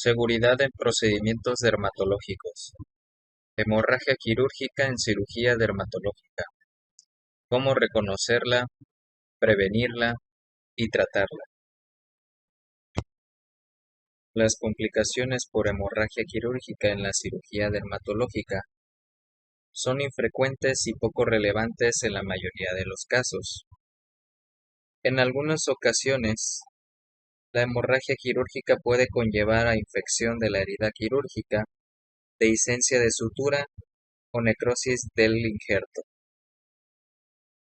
Seguridad en procedimientos dermatológicos. Hemorragia quirúrgica en cirugía dermatológica. Cómo reconocerla, prevenirla y tratarla. Las complicaciones por hemorragia quirúrgica en la cirugía dermatológica son infrecuentes y poco relevantes en la mayoría de los casos. En algunas ocasiones, la hemorragia quirúrgica puede conllevar a infección de la herida quirúrgica, dehiscencia de sutura o necrosis del injerto.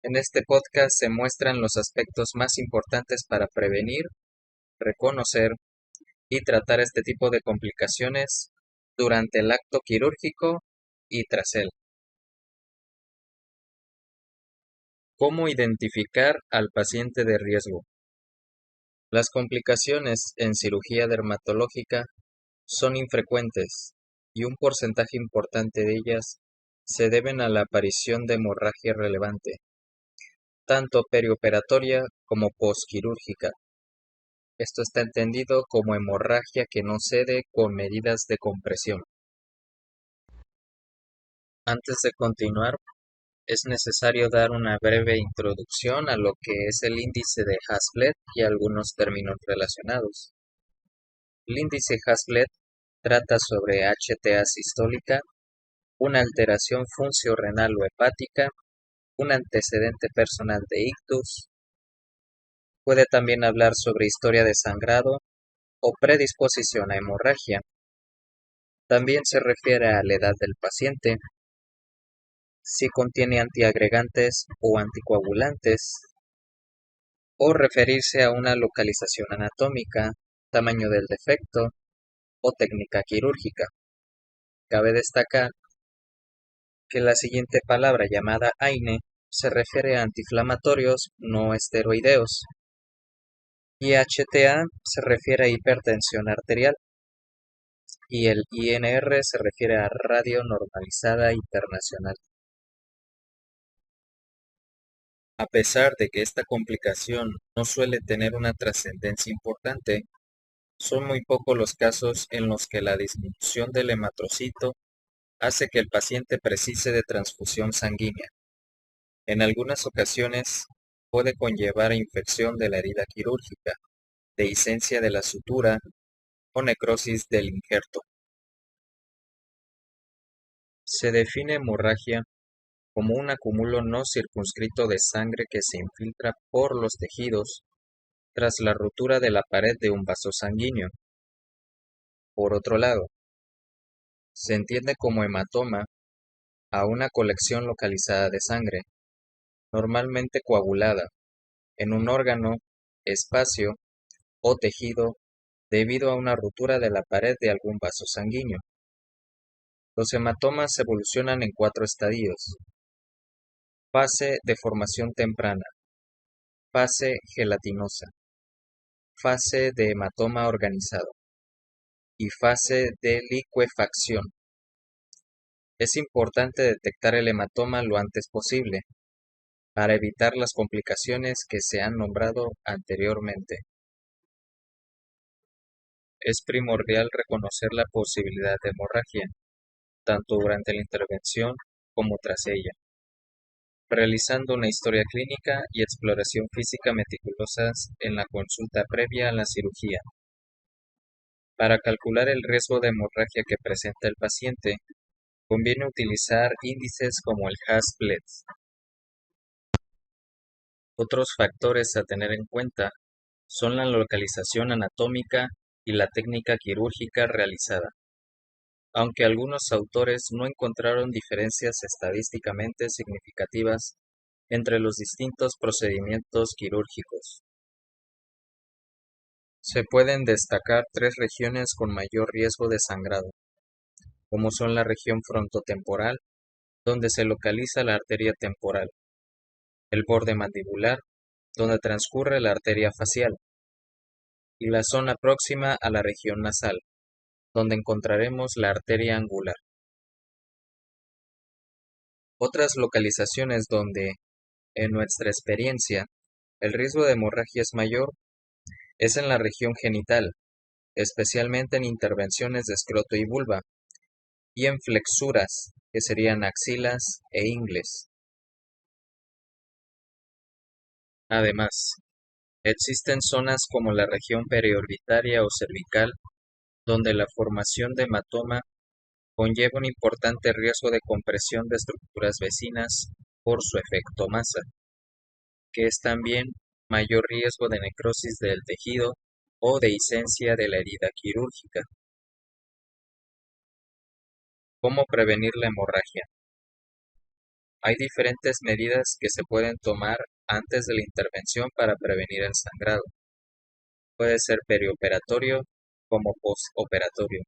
En este podcast se muestran los aspectos más importantes para prevenir, reconocer y tratar este tipo de complicaciones durante el acto quirúrgico y tras él. ¿Cómo identificar al paciente de riesgo? Las complicaciones en cirugía dermatológica son infrecuentes y un porcentaje importante de ellas se deben a la aparición de hemorragia relevante, tanto perioperatoria como posquirúrgica. Esto está entendido como hemorragia que no cede con medidas de compresión. Antes de continuar, es necesario dar una breve introducción a lo que es el índice de Hazlet y algunos términos relacionados. El índice Hazlet trata sobre HTA sistólica, una alteración funcio-renal o hepática, un antecedente personal de ictus. Puede también hablar sobre historia de sangrado o predisposición a hemorragia. También se refiere a la edad del paciente, si contiene antiagregantes o anticoagulantes, o referirse a una localización anatómica, tamaño del defecto o técnica quirúrgica. Cabe destacar que la siguiente palabra llamada AINE se refiere a antiinflamatorios no esteroideos y HTA se refiere a hipertensión arterial y el INR se refiere a radio normalizada internacional. A pesar de que esta complicación no suele tener una trascendencia importante, son muy pocos los casos en los que la disminución del hematrocito hace que el paciente precise de transfusión sanguínea. En algunas ocasiones puede conllevar a infección de la herida quirúrgica, dehiscencia de la sutura o necrosis del injerto. Se define hemorragia como un acúmulo no circunscrito de sangre que se infiltra por los tejidos tras la rotura de la pared de un vaso sanguíneo. Por otro lado, se entiende como hematoma a una colección localizada de sangre, normalmente coagulada, en un órgano, espacio o tejido debido a una rotura de la pared de algún vaso sanguíneo. Los hematomas evolucionan en 4 estadios: fase de formación temprana, fase gelatinosa, fase de hematoma organizado y fase de licuefacción. Es importante detectar el hematoma lo antes posible para evitar las complicaciones que se han nombrado anteriormente. Es primordial reconocer la posibilidad de hemorragia, tanto durante la intervención como tras ella, realizando una historia clínica y exploración física meticulosas en la consulta previa a la cirugía. Para calcular el riesgo de hemorragia que presenta el paciente, conviene utilizar índices como el Hazlet. Otros factores a tener en cuenta son la localización anatómica y la técnica quirúrgica realizada, aunque algunos autores no encontraron diferencias estadísticamente significativas entre los distintos procedimientos quirúrgicos. Se pueden destacar 3 regiones con mayor riesgo de sangrado, como son la región frontotemporal, donde se localiza la arteria temporal, el borde mandibular, donde transcurre la arteria facial, y la zona próxima a la región nasal, donde encontraremos la arteria angular. Otras localizaciones donde, en nuestra experiencia, el riesgo de hemorragia es mayor es en la región genital, especialmente en intervenciones de escroto y vulva, y en flexuras, que serían axilas e ingles. Además, existen zonas como la región periorbitaria o cervical, donde la formación de hematoma conlleva un importante riesgo de compresión de estructuras vecinas por su efecto masa, que es también mayor riesgo de necrosis del tejido o dehiscencia de la herida quirúrgica. ¿Cómo prevenir la hemorragia? Hay diferentes medidas que se pueden tomar antes de la intervención para prevenir el sangrado. Puede ser perioperatorio como postoperatorio.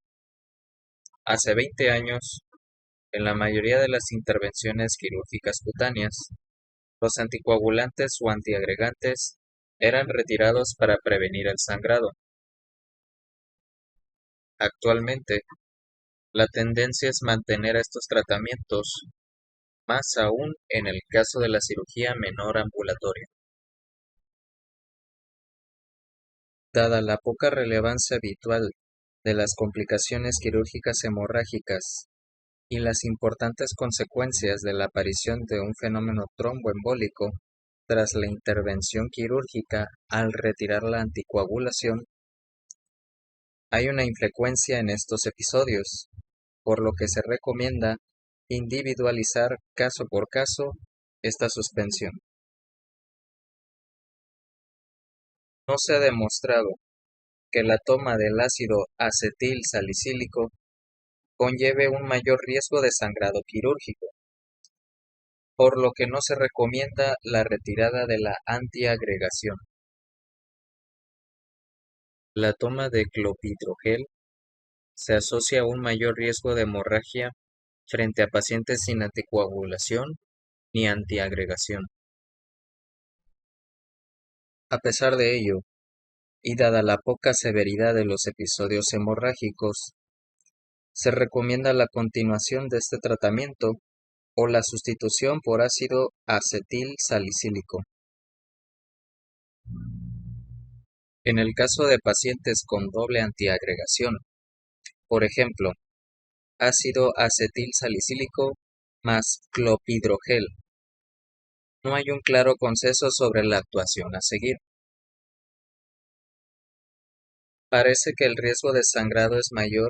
Hace 20 años, en la mayoría de las intervenciones quirúrgicas cutáneas, los anticoagulantes o antiagregantes eran retirados para prevenir el sangrado. Actualmente, la tendencia es mantener estos tratamientos, más aún en el caso de la cirugía menor ambulatoria. Dada la poca relevancia habitual de las complicaciones quirúrgicas hemorrágicas y las importantes consecuencias de la aparición de un fenómeno tromboembólico tras la intervención quirúrgica al retirar la anticoagulación, hay una infrecuencia en estos episodios, por lo que se recomienda individualizar caso por caso esta suspensión. No se ha demostrado que la toma del ácido acetil salicílico conlleve un mayor riesgo de sangrado quirúrgico, por lo que no se recomienda la retirada de la antiagregación. La toma de clopidogrel se asocia a un mayor riesgo de hemorragia frente a pacientes sin anticoagulación ni antiagregación. A pesar de ello, y dada la poca severidad de los episodios hemorrágicos, se recomienda la continuación de este tratamiento o la sustitución por ácido acetil salicílico. En el caso de pacientes con doble antiagregación, por ejemplo, ácido acetil salicílico más clopidogrel, no hay un claro consenso sobre la actuación a seguir. Parece que el riesgo de sangrado es mayor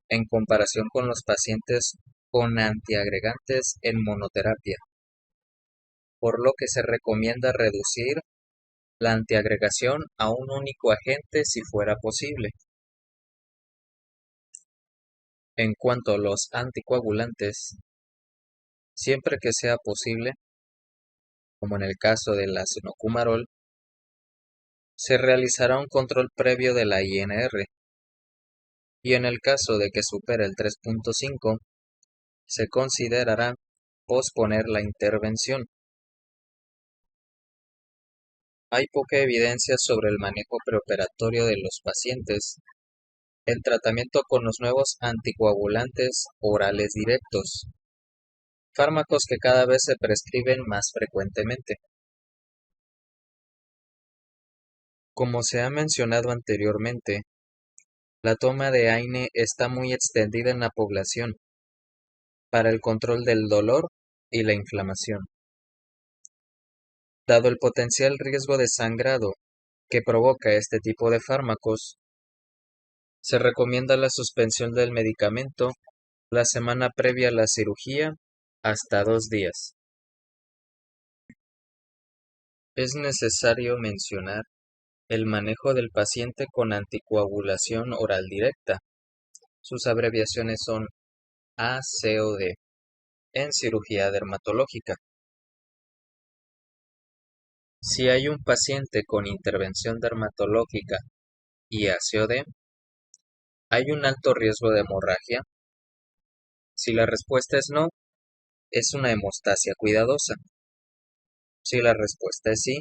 en comparación con los pacientes con antiagregantes en monoterapia, por lo que se recomienda reducir la antiagregación a un único agente si fuera posible. En cuanto a los anticoagulantes, siempre que sea posible, como en el caso del acenocumarol, se realizará un control previo de la INR, y en el caso de que supere el 3.5, se considerará posponer la intervención. Hay poca evidencia sobre el manejo preoperatorio de los pacientes, el tratamiento con los nuevos anticoagulantes orales directos, fármacos que cada vez se prescriben más frecuentemente. Como se ha mencionado anteriormente, la toma de AINE está muy extendida en la población para el control del dolor y la inflamación. Dado el potencial riesgo de sangrado que provoca este tipo de fármacos, se recomienda la suspensión del medicamento la semana previa a la cirugía hasta 2 días. Es necesario mencionar el manejo del paciente con anticoagulación oral directa. Sus abreviaciones son ACOD en cirugía dermatológica. Si hay un paciente con intervención dermatológica y ACOD, ¿hay un alto riesgo de hemorragia? Si la respuesta es no, es una hemostasia cuidadosa. Si la respuesta es sí,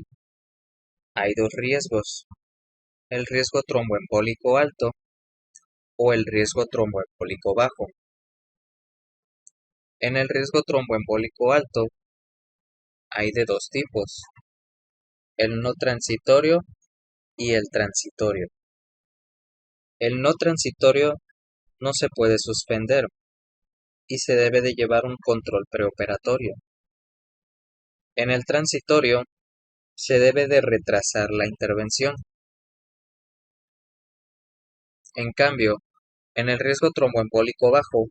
hay dos riesgos: el riesgo tromboembólico alto o el riesgo tromboembólico bajo. En el riesgo tromboembólico alto hay de dos tipos: el no transitorio y el transitorio. El no transitorio no se puede suspender y se debe de llevar un control preoperatorio. En el transitorio se debe de retrasar la intervención. En cambio, en el riesgo tromboembólico bajo,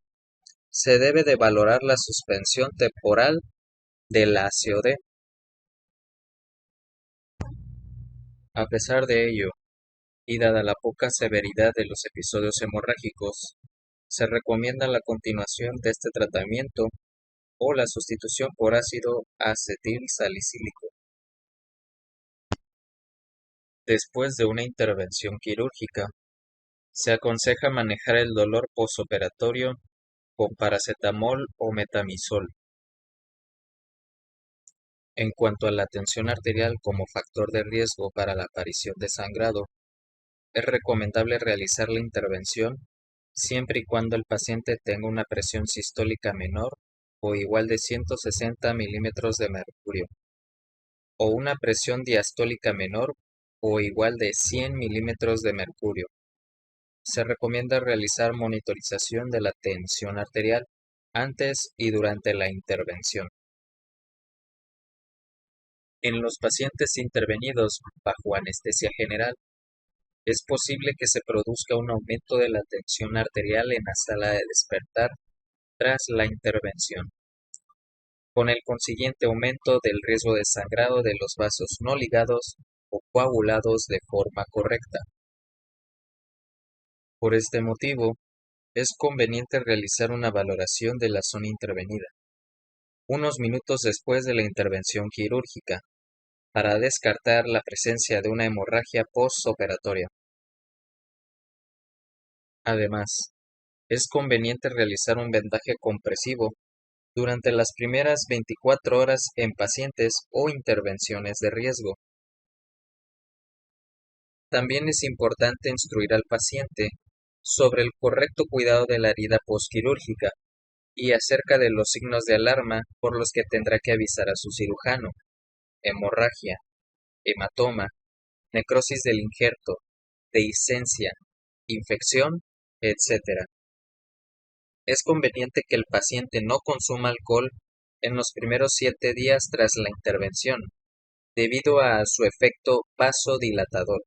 se debe de valorar la suspensión temporal del ACOD. A pesar de ello, y dada la poca severidad de los episodios hemorrágicos, se recomienda la continuación de este tratamiento o la sustitución por ácido acetilsalicílico. Después de una intervención quirúrgica, se aconseja manejar el dolor posoperatorio con paracetamol o metamizol. En cuanto a la tensión arterial como factor de riesgo para la aparición de sangrado, es recomendable realizar la intervención siempre y cuando el paciente tenga una presión sistólica menor o igual de 160 milímetros de mercurio, o una presión diastólica menor o igual de 100 milímetros de mercurio. Se recomienda realizar monitorización de la tensión arterial antes y durante la intervención. En los pacientes intervenidos bajo anestesia general, es posible que se produzca un aumento de la tensión arterial en la sala de despertar tras la intervención, con el consiguiente aumento del riesgo de sangrado de los vasos no ligados o coagulados de forma correcta. Por este motivo, es conveniente realizar una valoración de la zona intervenida, unos minutos después de la intervención quirúrgica, para descartar la presencia de una hemorragia postoperatoria. Además, es conveniente realizar un vendaje compresivo durante las primeras 24 horas en pacientes o intervenciones de riesgo. También es importante instruir al paciente sobre el correcto cuidado de la herida postquirúrgica y acerca de los signos de alarma por los que tendrá que avisar a su cirujano: hemorragia, hematoma, necrosis del injerto, dehiscencia, infección, etc. Es conveniente que el paciente no consuma alcohol en los primeros 7 días tras la intervención, debido a su efecto vasodilatador.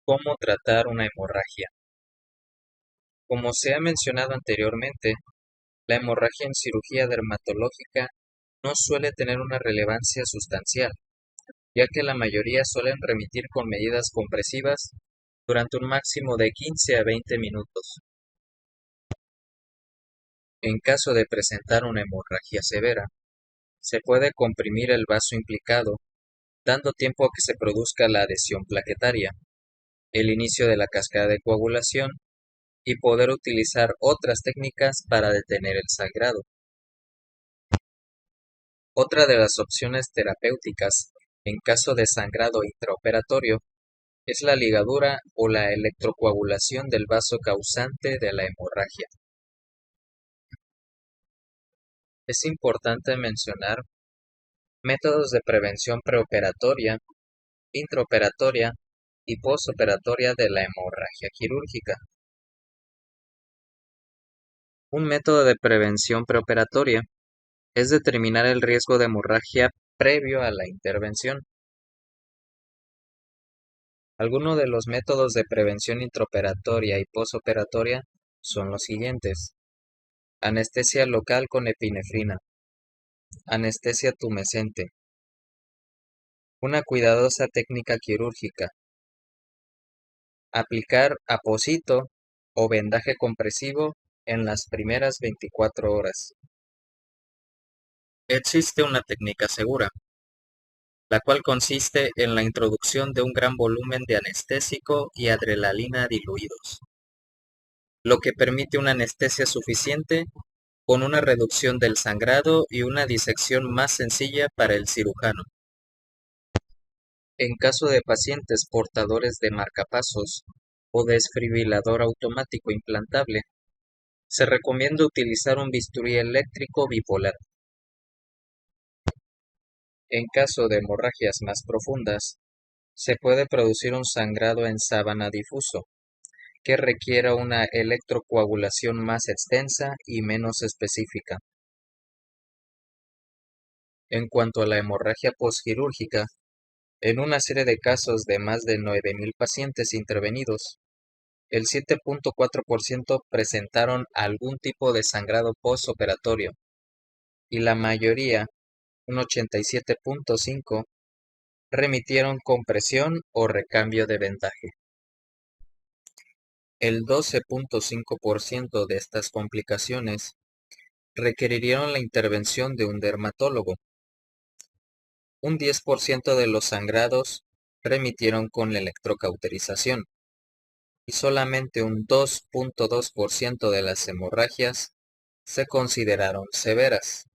¿Cómo tratar una hemorragia? Como se ha mencionado anteriormente, la hemorragia en cirugía dermatológica no suele tener una relevancia sustancial, ya que la mayoría suelen remitir con medidas compresivas durante un máximo de 15 a 20 minutos. En caso de presentar una hemorragia severa, se puede comprimir el vaso implicado, dando tiempo a que se produzca la adhesión plaquetaria, el inicio de la cascada de coagulación y poder utilizar otras técnicas para detener el sangrado. Otra de las opciones terapéuticas en caso de sangrado intraoperatorio es la ligadura o la electrocoagulación del vaso causante de la hemorragia. Es importante mencionar métodos de prevención preoperatoria, intraoperatoria y postoperatoria de la hemorragia quirúrgica. Un método de prevención preoperatoria es determinar el riesgo de hemorragia previo a la intervención. Algunos de los métodos de prevención intraoperatoria y postoperatoria son los siguientes: anestesia local con epinefrina, anestesia tumescente, una cuidadosa técnica quirúrgica, aplicar apósito o vendaje compresivo en las primeras 24 horas. Existe una técnica segura, la cual consiste en la introducción de un gran volumen de anestésico y adrenalina diluidos, lo que permite una anestesia suficiente con una reducción del sangrado y una disección más sencilla para el cirujano. En caso de pacientes portadores de marcapasos o desfibrilador automático implantable, se recomienda utilizar un bisturí eléctrico bipolar. En caso de hemorragias más profundas, Se puede producir un sangrado en sábana difuso, que requiera una electrocoagulación más extensa y menos específica. En cuanto a la hemorragia posquirúrgica, en una serie de casos de más de 9.000 pacientes intervenidos, el 7.4% presentaron algún tipo de sangrado postoperatorio y la mayoría, un 87.5%, remitieron con presión o recambio de vendaje. El 12.5% de estas complicaciones requirieron la intervención de un dermatólogo. Un 10% de los sangrados remitieron con la electrocauterización y solamente un 2.2% de las hemorragias se consideraron severas.